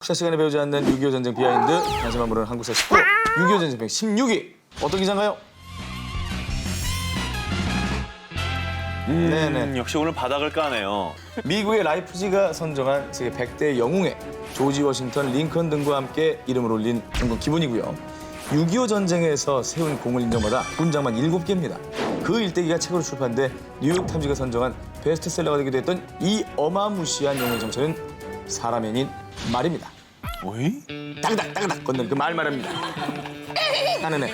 학사 시간에 배우지 않는 6.25 전쟁 비하인드, 다시만 모르는 한국사 19, 6.25 전쟁 16위. 어떤 기사인가요? 네네. 역시 오늘 바닥을 까네요. 미국의 라이프지가 선정한 세계 100대 영웅에 조지 워싱턴, 링컨 등과 함께 이름을 올린 전국 기본이고요. 6.25 전쟁에서 세운 공을 인정받아 훈장만 7개입니다. 그 일대기가 책으로 출판돼 뉴욕타임즈가 선정한 베스트셀러가 되기도 했던 이 어마무시한 영웅의 정체는 사람이 아닌 말입니다. 어이? 따그닥 건넌 그 말 말합니다. 하는 애.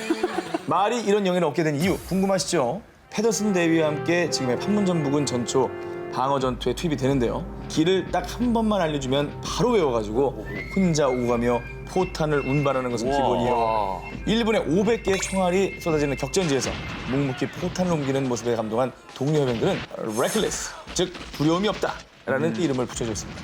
말이 이런 영예를 얻게 된 이유 궁금하시죠? 패더슨 대위와 함께 지금의 판문점부군 전초 방어 전투에 투입이 되는데요. 길을 딱 한 번만 알려주면 바로 외워가지고 혼자 오고 가며 포탄을 운반하는 것은 기본이요. 1분에 500개의 총알이 쏟아지는 격전지에서 묵묵히 포탄을 옮기는 모습에 감동한 동료 해병들은 reckless, 즉 두려움이 없다라는 이름을 붙여줬습니다.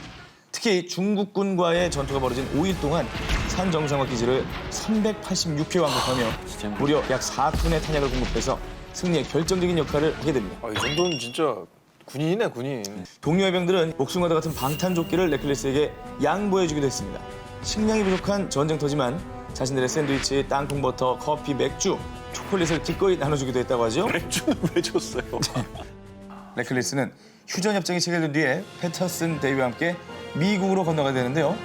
특히 중국군과의 전투가 벌어진 5일 동안 산 정상화 기지를 386회 왕복하며 무려 약 4톤의 탄약을 공급해서 승리의 결정적인 역할을 하게 됩니다. 이 정도는 진짜 군인이네, 군인. 동료 해병들은 목숨과도 같은 방탄조끼를 레클리스에게 양보해주기도 했습니다. 식량이 부족한 전쟁터지만 자신들의 샌드위치, 땅콩버터, 커피, 맥주, 초콜릿을 기꺼이 나눠주기도 했다고 하죠. 맥주는 왜 줬어요? 레클리스는 휴전협정이 체결된 뒤에 패터슨 대위와 함께 미국으로 건너가게 되는데요.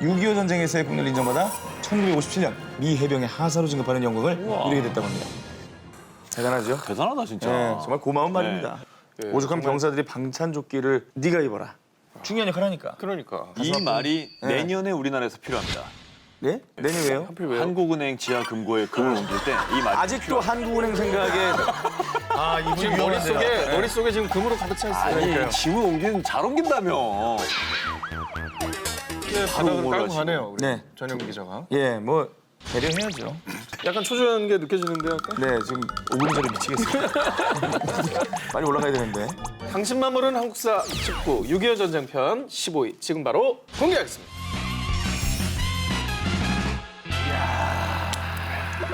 6.25 전쟁에서의 공로를 인정받아 1957년 미 해병의 하사로 진급하는 영광을 누리게 됐다고 합니다. 대단하죠? 대단하다 진짜. 네, 정말 고마운 말입니다. 네, 오죽한 정말. 병사들이 방탄조끼를 네가 입어라. 중요한 역할을 하니까. 그러니까. 이 말이 내년에 우리나라에서 필요합니다. 네? 내년 왜요? 하필 왜요? 한국은행 지하 금고에 금을 옮길 때 이 말이 아직도 한국은행 생각에 이분 지금 머릿속에 지금 금으로 가득 차 있어요. 아니 짐을 옮기는 잘 옮긴다며. 네, 바닥을 깔고 올라가시고. 가네요, 우리 네. 전용 기자가. 예, 뭐 배려해야죠. 약간 초조한 게 느껴지는데요, 약간? 네, 지금 5분 전에 미치겠어요. 빨리 올라가야 되는데. 당신만 모르는 한국사 19, 6.25 전쟁편 15위. 지금 바로 공개하겠습니다.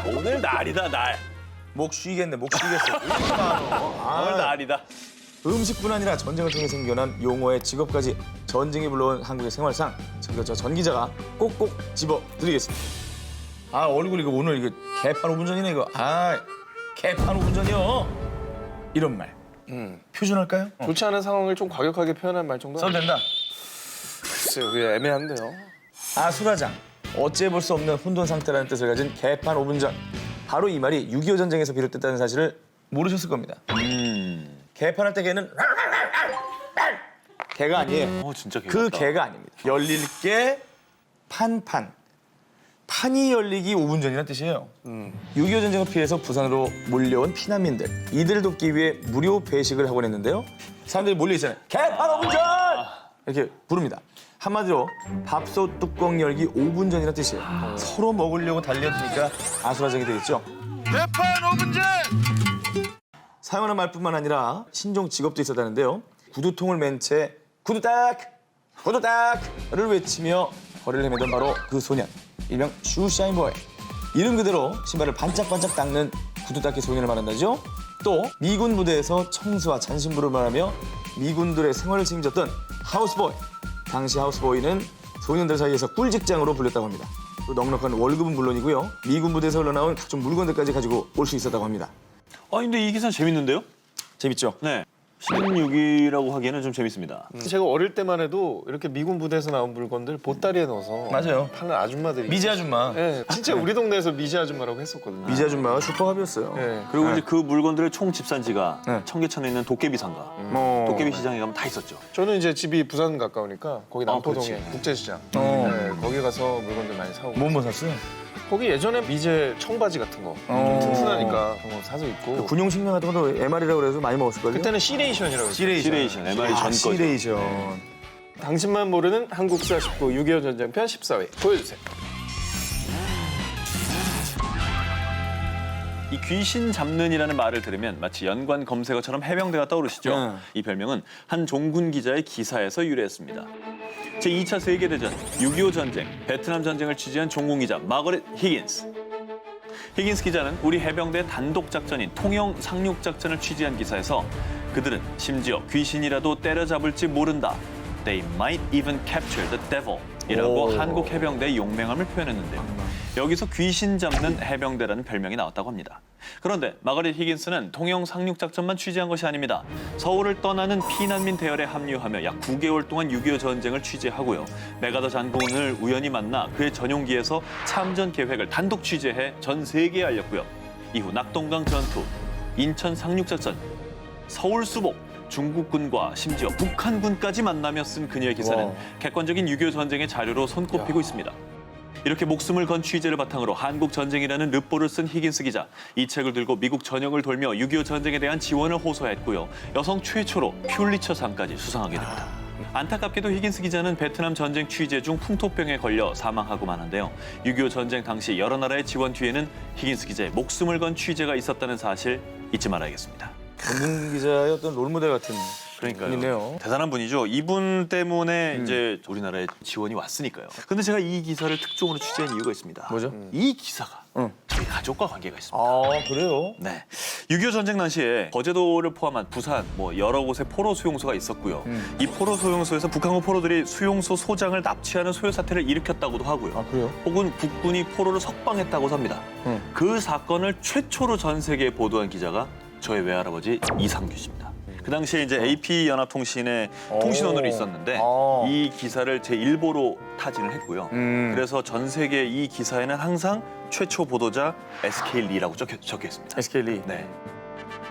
오늘 날이다 날. 목 쉬겠네, 목 쉬겠어. 오늘 날이다. 음식뿐 아니라 전쟁을 통해 생겨난 용어의 직업까지 전쟁이 불러온 한국의 생활상 지금 전 기자가 꼭꼭 집어드리겠습니다. 얼굴 이거 오늘 이거 개판 5분 전이네 이거. 개판 5분 전이요. 이런 말. 표준할까요? 좋지 않은 상황을 좀 과격하게 표현한 말 정도? 써도 된다. 글쎄요, 그게 애매한데요. 아수라장. 어찌해 볼 수 없는 혼돈 상태라는 뜻을 가진 개판 5분 전. 바로 이 말이 6.25 전쟁에서 비롯됐다는 사실을 모르셨을 겁니다. 개판할 때 개는 개가 아니에요. 진짜 개같다. 그 개가 아닙니다. 열릴 게 판판. 판이 열리기 5분 전이라는 뜻이에요. 6.25 전쟁을 피해서 부산으로 몰려온 피난민들. 이들을 돕기 위해 무료 배식을 하곤 했는데요. 사람들이 몰려있잖아요. 개판 5분 전! 이렇게 부릅니다. 한마디로 밥솥 뚜껑 열기 5분 전이라는 뜻이에요. 서로 먹으려고 달려드니까 아수라장이 되겠죠. 대판 5분 전! 사용하는 말뿐만 아니라 신종 직업도 있었다는데요. 구두통을 맨 채 구두딱을 외치며 거리를 헤매던 바로 그 소년. 일명 슈샤인보이. 이름 그대로 신발을 반짝반짝 닦는 구두닦이 소년을 말한다죠. 또 미군 부대에서 청수와 잔심부를 말하며 미군들의 생활을 책임졌던 하우스보이. 당시 하우스보이는 소년들 사이에서 꿀직장으로 불렸다고 합니다. 또 넉넉한 월급은 물론이고요. 미군 부대에서 흘러나온 각종 물건들까지 가지고 올 수 있었다고 합니다. 근데 이 기사는 재밌는데요? 재밌죠? 네. 16위라고 하기에는 좀 재밌습니다. 제가 어릴 때만 해도 이렇게 미군 부대에서 나온 물건들 보따리에 넣어서 맞아요. 파는 아줌마들이 미지 아줌마. 네, 진짜 우리 동네에서 미지 아줌마라고 했었거든요. 미지 아줌마가 슈퍼갑이었어요. 네. 그리고 이제 그 물건들의 총 집산지가 네. 청계천에 있는 도깨비 상가. 뭐... 도깨비 시장에 가면 다 있었죠. 저는 이제 집이 부산 가까우니까 거기 남포동에 그렇지. 국제시장. 어. 네, 거기 가서 물건들 많이 사오고. 뭐 샀어요? 거기 예전에 미제 청바지 같은 거 어. 튼튼하니까 그런 거 사서 입고. 군용식량 같은 것도 MR이라고 그래서 많이 먹었을걸요? 그때는 C레이션이라고 했어요. 시레이션, MR이 전 거죠. 시레이션. 당신만 모르는 한국사 19, 6.25 전쟁편 14위. 보여주세요. 이 귀신 잡는이라는 말을 들으면 마치 연관 검색어처럼 해병대가 떠오르시죠. 네. 이 별명은 한 종군 기자의 기사에서 유래했습니다. 제2차 세계대전, 6.25 전쟁, 베트남 전쟁을 취재한 종군 기자 마거릿 히긴스. 히긴스 기자는 우리 해병대 단독 작전인 통영 상륙 작전을 취재한 기사에서 그들은 심지어 귀신이라도 때려잡을지 모른다. They might even capture the devil. 이라고 오. 한국 해병대의 용맹함을 표현했는데요. 여기서 귀신 잡는 해병대라는 별명이 나왔다고 합니다. 그런데 마거릿 히긴스는 통영 상륙 작전만 취재한 것이 아닙니다. 서울을 떠나는 피난민 대열에 합류하며 약 9개월 동안 6.25 전쟁을 취재하고요. 메가더 장군을 우연히 만나 그의 전용기에서 참전 계획을 단독 취재해 전 세계에 알렸고요. 이후 낙동강 전투, 인천 상륙 작전, 서울 수복, 중국군과 심지어 북한군까지 만나며 쓴 그녀의 기사는 와. 객관적인 6.25 전쟁의 자료로 손꼽히고 있습니다. 이렇게 목숨을 건 취재를 바탕으로 한국 전쟁이라는 르포를 쓴 히긴스 기자. 이 책을 들고 미국 전역을 돌며 6.25 전쟁에 대한 지원을 호소했고요. 여성 최초로 퓰리처상까지 수상하게 됩니다. 안타깝게도 히긴스 기자는 베트남 전쟁 취재 중 풍토병에 걸려 사망하고 마는데요. 6.25 전쟁 당시 여러 나라의 지원 뒤에는 히긴스 기자의 목숨을 건 취재가 있었다는 사실 잊지 말아야겠습니다. 전문 기자의 어떤 롤모델 같은 분이네요. 대단한 분이죠. 이분 때문에 이제 우리나라에 지원이 왔으니까요. 근데 제가 이 기사를 특종으로 취재한 이유가 있습니다. 뭐죠? 이 기사가 응. 저희 가족과 관계가 있습니다. 아, 그래요? 네. 6.25 전쟁 당시에 거제도를 포함한 부산 여러 곳에 포로 수용소가 있었고요. 이 포로 수용소에서 북한군 포로들이 수용소 소장을 납치하는 소요 사태를 일으켰다고도 하고요. 아, 그래요? 혹은 국군이 포로를 석방했다고 합니다. 그 사건을 최초로 전 세계에 보도한 기자가 저의 외할아버지 이상규 씨입니다. 그 당시에 이제 AP연합통신의 통신원으로 있었는데 이 기사를 제 일보로 타진을 했고요. 그래서 전 세계 이 기사에는 항상 최초 보도자 SK 리라고 적혀 있습니다. SK 리. 네.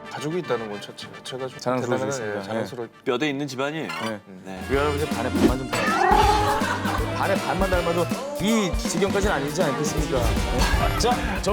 가족이 있다는 건 자체가 좀 자랑스러울 수 대단한, 있습니다. 자랑스러울. 뼈대 있는 집안이에요. 네. 네. 우리 할아버지 반에 반만 좀 닮았어요. 반에 반만 닮아도 이 지경까지는 아니지 않겠습니까? 자, 전